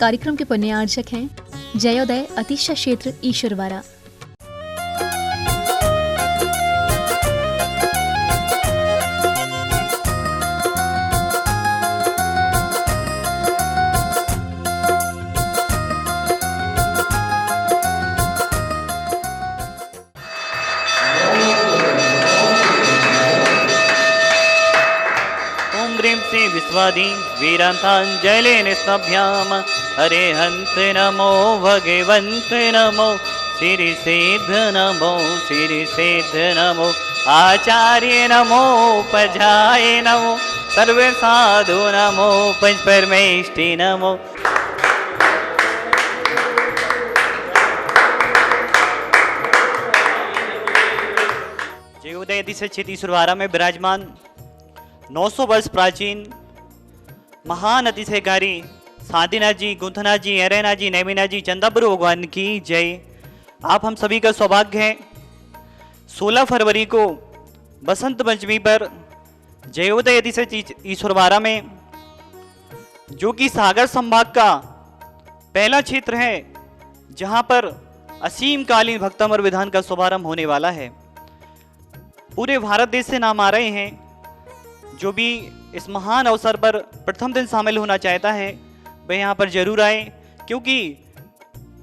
कार्यक्रम के पुण्यार्चक हैं जयोदय अतिशय क्षेत्र ईश्वरवारा। विश्वादी वीरांतांजलि निस्तभ्याम हरे हंस नमो भगवंत नमो श्री सिद्ध नमो श्री सिद्ध नमो आचार्य नमो पजाय नमो सर्व साधु नमो पंच परमेष्टि नमो। जयोदय अतिशय क्षेत्र ईश्वरवारा में विराजमान 900 वर्ष प्राचीन महान अतिशयकारी साधीनाथ जी, गुंथनाथ जी, एरेना जी, नैमिना जी, चंदापुर भगवान की जय। आप हम सभी का सौभाग्य है 16 फरवरी को बसंत पंचमी पर जयोदय अतिशय ईश्वरवारा में, जो कि सागर संभाग का पहला क्षेत्र है जहां पर असीम कालीन भक्तमर विधान का शुभारंभ होने वाला है। पूरे भारत देश से नाम आ रहे हैं। जो भी इस महान अवसर पर प्रथम दिन शामिल होना चाहता है वह यहाँ पर जरूर आए, क्योंकि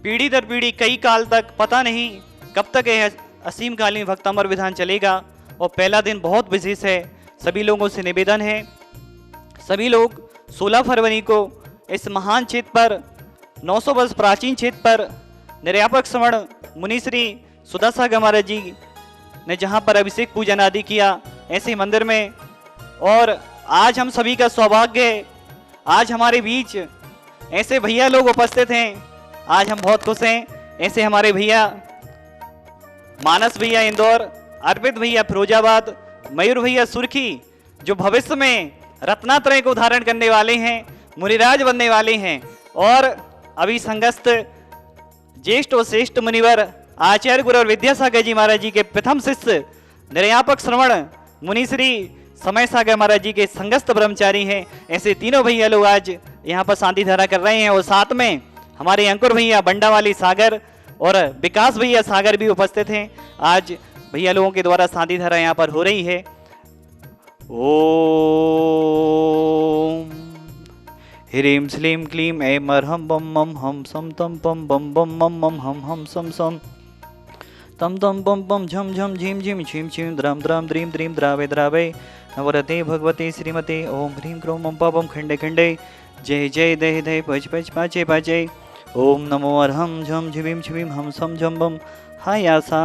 पीढ़ी दर पीढ़ी कई काल तक पता नहीं कब तक यह असीम कालीन भक्तमर विधान चलेगा और पहला दिन बहुत विशेष है। सभी लोगों से निवेदन है, सभी लोग 16 फरवरी को इस महान क्षेत्र पर 900 वर्ष प्राचीन क्षेत्र पर निर्यापक श्रवण मुनि श्री सुदासागर महाराज जी ने जहाँ पर अभिषेक पूजन आदि किया, ऐसे मंदिर में। और आज हम सभी का सौभाग्य है, आज हमारे बीच ऐसे भैया लोग उपस्थित हैं। आज हम बहुत खुश हैं। ऐसे हमारे भैया मानस भैया इंदौर, अर्पित भैया फिरोजाबाद, मयूर भैया सुर्खी, जो भविष्य में रत्नात्रय को धारण करने वाले हैं, मुनिराज बनने वाले हैं। और अभी संगस्त ज्येष्ठ और श्रेष्ठ मुनिवर आचार्य गुरु और विद्यासागर जी महाराज जी के प्रथम शिष्य निर्यापक श्रवण मुनि श्री समय सागर महाराज जी के संगस्त ब्रह्मचारी हैं। ऐसे तीनों भैया लोग आज यहाँ पर शांति धारा कर रहे हैं। और साथ में हमारे अंकुर भैया बंडावाली सागर और विकास भैया सागर भी उपस्थित हैं। आज भैया लोगों के द्वारा शांति धारा यहाँ पर हो रही है। ओम ह्रीं श्लीं क्लीं ऐं अरहं बम मम हम सम तम पम बम बम मम मम हम सम सम तम तम पम पम झम झम झीम झीम छीम छीम द्राम द्राम द्रीम द्रीम द्रावे द्रावे नवरते भगवते श्रीमते ओम ह्रीं क्रोम मम पापम खंडे खंडे जय जय दय दय पच पच पाचे पाचे ओम नमो अरहं झम झिवीं छिवीं हम सम झम बम हायासा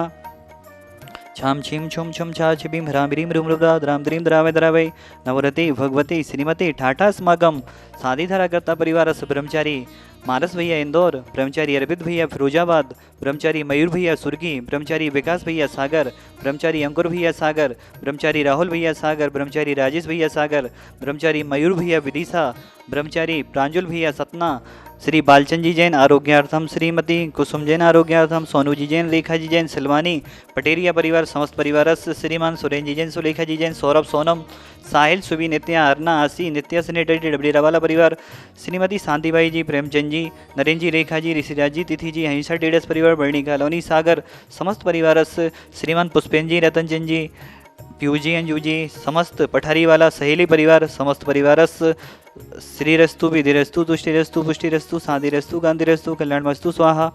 छाम छीम छुम छुम छा छिबीम ह्राम ह्रीम रूम रुद्रा द्राम द्रीम द्रावे द्रावे नवरते भगवते श्रीमते ठाठा समागम शादी धारा करता परिवार ब्रह्मचारी मानस भैया इंदौर, ब्रह्मचारी अर्पित भैया फिरोजाबाद, ब्रह्मचारी मयूर भैया सुर्गी, ब्रह्मचारी विकास भैया सागर, ब्रह्मचारी अंकुर भैया सागर, ब्रह्मचारी राहुल भैया सागर, ब्रह्मचारी राजेश भैया सागर, ब्रह्मचारी मयूर भैया विदिशा, ब्रह्मचारी प्रांजुल भैया सतना, श्री बालचंद जी जैन आरोग्यार्थम, श्रीमती कुसुम जैन आरोग्यार्थम, सोनू जी जैन, रेखा जी जैन सिलवानी, पटेरिया परिवार समस्त परिवार, श्रीमान सुरेन जी जैन, सुलेखा जी जैन, सौरभ सोनम, साहिल सुबी, नित्या अरना आसी, नित्या सनेटरी डबड़ी रवाला परिवार, श्रीमती शांतिबाई जी, प्रेमचंद जी, नरेंद्र जी, रेखा जी, ऋषिराज जी, तिथि जी, अहिंसा डेडस परिवार, बर्णी कॉलोनी सागर समस्त परिवार, श्रीमान पुष्पेन जी, रतन चंद जी, पीयू जी, अंजू जी, समस्त पठारी वाला सहेली परिवार समस्त परिवार, श्रीरस्तु विधिरस्तु तुष्टिरस्तु पुष्टिरस्तु शांतिरस्तु गांधिरस्तु कल्याणमस्तु स्वाहा।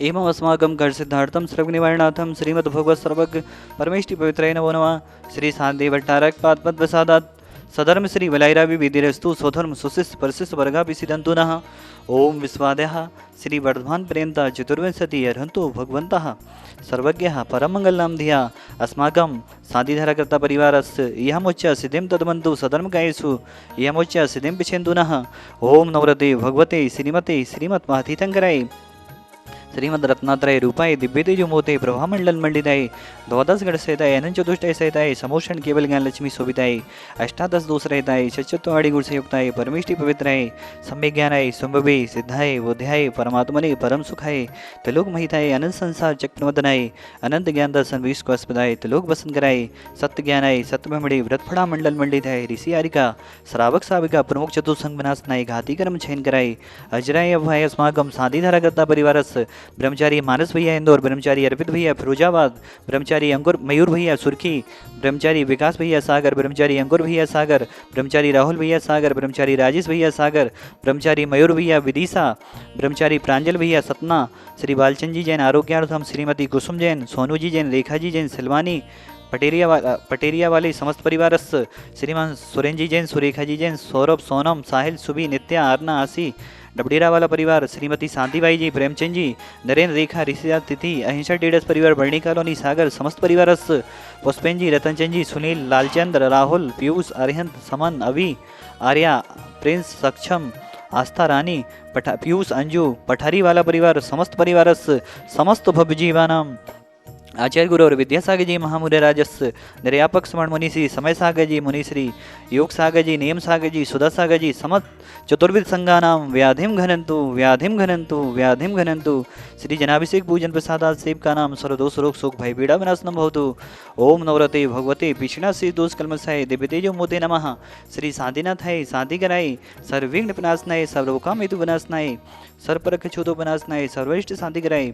एवं अस्माकं घर सिद्धार्थम सर्व निवारणार्थम श्रीमद् भगवत सर्वज्ञ परमेष्टि पवित्राय नमो नमः। श्री शांति भट्टारक पाद पद प्रसादात सधर्म श्री वलायरावि विधिरस्तु स्वधर्म सुशिष्ट परशिष्ट वर्गा विसिदन्तु नः। ओम विश्वाद्यः श्री वर्धमान पर्यन्ता चतुर्विंशति अर्हन्तु भगवन्तः सर्वज्ञः परमंगलम धिया अस्माकं शांतिधाराकर्ता परिवारस्य इहमुच्च सिद्धिं तद्वन्तु सधर्मकायेषु इहमुच्च सिद्धिं पिछेन्तु नः। ओम नवरते भगवते श्रीमते श्रीमद्भातीतंकराय श्रीमद रत्नात्रय रूपाय दिव्य तेजो मोते प्रभा मंडल मंडिताय द्वादश गण सहिताय अनंत चतुष्टय सहिताय समोषण केवल ज्ञान लक्ष्मी शोभिताय अष्टादश दोष रहताय चतुर्वाणी गुण संयुक्ताय परमेष्टि पवित्राय सम्यक ज्ञानाय संभवे सिद्धाय बोध्याय परमात्मने परम सुखाय त्रिलोक महिताय अनंत संसार चक्रवदनाय अनंत ज्ञान दर्शन विश्व को अस्पदाय त्रिलोक वसन कराय सत्य ज्ञानाय सत्यमणि व्रतफड़ा मंडल मंडिताय ऋषि आरिका श्रावक साविका प्रमुख चतुसंग विनाशनाय घाती कर्म छयन कराय अजराय अभय अस्माकम साधी धारा करता परिवारस ब्रह्मचारी मानस भैया इंदौर, ब्रह्मचारी अर्पित भैया फिरोजाबाद, ब्रह्मचारी अंकुर मयूर भैया सुर्खी, ब्रह्मचारी विकास भैया सागर, ब्रह्मचारी अंकुर भैया सागर, ब्रह्मचारी राहुल भैया सागर, ब्रह्मचारी राजेश भैया सागर, ब्रह्मचारी मयूर भैया विदिशा, ब्रह्मचारी प्रांजल भैया सतना, श्री बालचंद जी जैन आरोग्यार्थम, श्रीमती कुसुम जैन, सोनू जी जैन, रेखा जी जैन सिलवानी, पटेरिया वाले समस्त परिवारस श्रीमान सुरेन जी जैन, सुरेखा जी जैन, सौरभ सोनम साहिल सुबी नित्या आरना आसी, डबडेरा वाला परिवार श्रीमती शांतिबाई जी, प्रेमचंद जी, नरेंद्र रेखा ऋषिदार तिथि, अहिंसा डेडस परिवार बर्णी कॉलोनी सागर समस्त परिवारस पुष्पेन जी, रतनचंद जी, सुनील, लालचंद्र, राहुल, पीयूष, अरिहंत, समन, अवि, आर्या, प्रिंस, सक्षम, आस्था रानी, पीयूष, अंजू, पठारी वाला परिवार समस्त परिवारस समस्त भव्य जीवानाम आचार्य गुरु और विद्यासागर जी महामुरे राजस निर्यापक स्मरण मुनिश्री समय सागर जी मुनिश्री योग सागर जी नियम सागर जी सुधा सागर जी समत चतुर्विद संगानाम व्याधिम घनंतु व्याधिम घनंतु व्याधिम घनंतु श्री जनाभिषेक पूजन प्रसादात सेव का नाम सर्वदोष रोग शोक भय पीड़ा विनाशनम भवतु ओम नवरते भगवते पिछड़ा से दोष कलमसाय दिव्य तेजो मोते नमः श्री शांतिनाथाय शांति कराय सर्वविघ्न विनाशनाय सर्वकाम हेतु विनाशनाय सर्वपरख छूतो विनाशनाय सर्वरिष्ट शांति कराय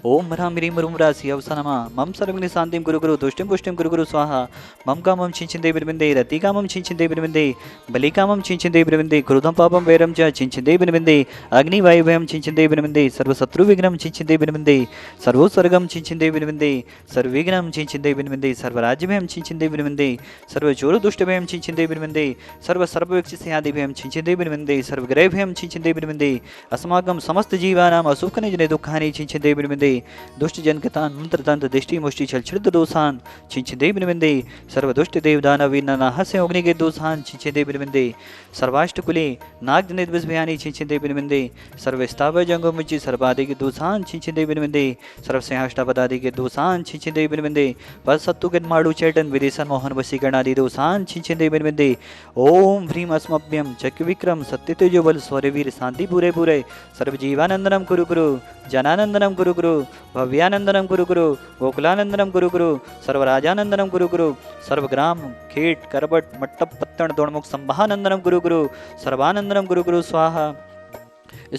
ओम ह्रां ह्रीं रूं राशि अवसनमा मम सर्वज्ञ शांतिं गुरु गुरु तुष्टिं पुष्टिं गुरु गुरु स्वाहा मम कामं छिंचिन्दे बिरबिन्दे रति कामं छिंचिन्दे बिरबिन्दे बलि कामं छिंचिन्दे बिरबिन्दे क्रोधं पापं वैरं च छिंचिन्दे बिरबिन्दे अग्निवायुभयं छिंचिन्दे बिरबिन्दे सर्वशत्रु विघ्नं छिंचिन्दे बिरबिन्दे सर्वोत्सर्गं छिंचिन्दे बिरबिन्दे सर्वविघ्नं छिंचिन्दे बिरबिन्दे सर्वराज्यभयं छिंचिन्दे बिरबिन्दे सर्वचोर दुष्टभयं छिंचिन्दे बिरबिन्दे सर्वसर्पविक्षिस्यादिभयं छिंचिन्दे बिरबिन्दे सर्वग्रहभयं छिंचिन्दे बिरबिन्दे अस्माकं समस्त जीवानां असुखनिजने दुःखानि छिंचिन्दे बिरबिन्दे दुष्ट जन कथान मंत्र तंत्र दृष्टि मुष्टि छल छिद्र दोषान छिंचिदे बिरबिन्दे सर्व दुष्ट देव दानव नाहस्य अग्नि के दोषान छिंचिदे बिरबिन्दे सर्वाष्ट कुले नाग जनित विष भयानी छिंचिदे बिरबिन्दे सर्व स्थावर जंगो मुचि सर्वादि के दोषान छिंचिदे बिरबिन्दे सर्व सिंहाष्टापदादि के दोषान छिंचिदे बिरबिन्दे पद सत्तु के माडु चैतन विदेशन मोहन वशीकरण आदि दोषान छिंचिदे बिरबिन्दे ओम ह्रीम अस्मभ्यम चक्र विक्रम सत्य तेजो बल स्वरवीर शांति पूरे पूरे सर्व जीवानंदनम कुरु कुरु जनानंदनम कुरु कुरु भव्यानंदनम कुरु कुरु गोकुलानंदनम कुरु कुरु सर्वराजानंदनम कुरु कुरु सर्वग्राम खेट करबट मट्टप पत्तन दोणमुख संभानंदनम कुरु कुरु सर्वानंदनम कुरु कुरु स्वाहा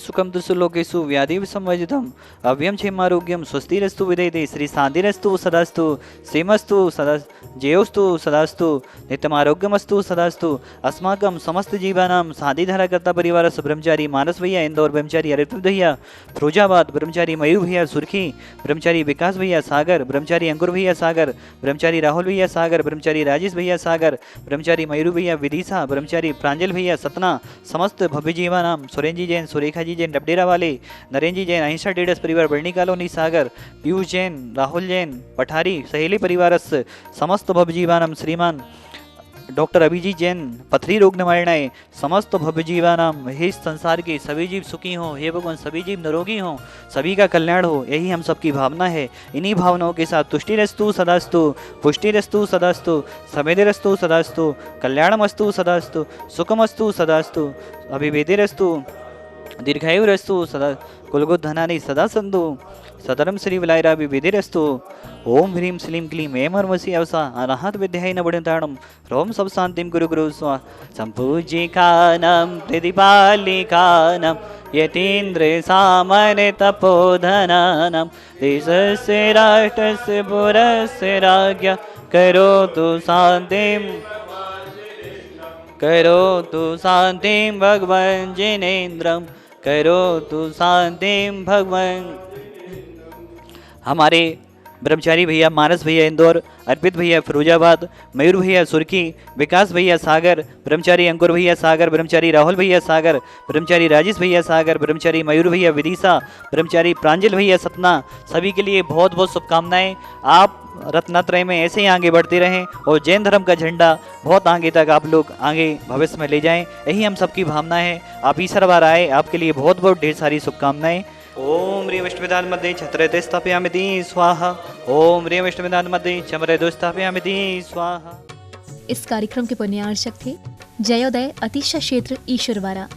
सुखम दुसुलोकेशु व्याधि संवर्जितम अव्यम क्षेमारोग्यम स्वस्तिरस्तु विदयते श्री शांतिरस्तु सदास्तु सेमस्तु सदा जयोस्तु सदास्तु नित्यमारोग्यमस्तु सदास्तु अस्माकं समस्त जीवानां शांतिधारा करता परिवार ब्रह्मचारी मानस भैया इंदौर, ब्रह्मचारी अरित भैया फिरोजाबाद, ब्रह्मचारी मयूर भैया सुर्खी, ब्रह्मचारी विकास भैया सागर, ब्रह्मचारी अंकुर भैया सागर, ब्रह्मचारी राहुल भैया सागर, ब्रह्मचारी राजेश भैया सागर, ब्रह्मचारी मयूर भैया विदिशा, ब्रह्मचारी प्रांजल भैया सतना समस्त भव्य जीवानां सुरेन जी जैन, सुरेखा जी जैन, डबडेरा वाले नरेंद्र जी जैन, अहिंसा डेडस परिवार बर्णी कॉलोनी सागर, पीयूष जैन, राहुल जैन, पठारी सहेली परिवारस समस्त भव्य जीवानां श्रीमान डॉक्टर अभिजीत जैन पथरी रोग निवारणाय समस्त भव्य जीवानाम हे संसार के सभी जीव सुखी हों, हे भगवान सभी जीव निरोगी हों, सभी का कल्याण हो, यही हम सबकी भावना है। इन्हीं भावनाओं के साथ तुष्टिरस्तु सदास्तु, पुष्टिरस्तु सदास्तु, समेधिरस्तु सदास्तु, कल्याणमस्तु सदास्तु, सुखमस्तु सदास्तु, अभिवेदिरस्तु, दीर्घायुरस्तु सदा, कुलगुधनानि सदा संतु, सदरम श्री विलायरा विधिरस्तु। ओम ह्रीं श्लीं क्लीं ऐं मर्मसि अवसा अनाहत विद्याय नवणताणम रोम सब शांतिम गुरु गुरु स्वा संपूजिकानं प्रतिपालिकानं यतीन्द्र सामान्य तपोधनानं देशस्य राष्ट्रस्य पुरस्य राज्ञ करोतु शान्तिं भगवन् जिनेन्द्रं करोतु शान्तिं भगवन्। हमारे ब्रह्मचारी भैया मानस भैया इंदौर, अर्पित भैया फिरोजाबाद, मयूर भैया सुर्खी, विकास भैया सागर, ब्रह्मचारी अंकुर भैया सागर, ब्रह्मचारी राहुल भैया सागर, ब्रह्मचारी राजेश भैया सागर, ब्रह्मचारी मयूर भैया विदिशा, ब्रह्मचारी प्रांजल भैया सतना, सभी के लिए बहुत बहुत शुभकामनाएं। आप रत्नात्रय में ऐसे ही आगे बढ़ते रहें और जैन धर्म का झंडा बहुत आगे तक आप लोग आगे भविष्य में ले जाएं, यही हम सबकी भावना है। आप ईश्वर बार आए, आपके लिए बहुत बहुत ढेर सारी शुभकामनाएं। ओम ह्रीं विष्णुविदान मध्ये छत्रे स्थापयामि स्वाहा। ओम ह्रीं विष्णुविदान मध्ये चमरे स्थापयामि स्वाहा। इस कार्यक्रम के पुण्यार्चक थे जयोदय अतिशय क्षेत्र ईश्वरवारा।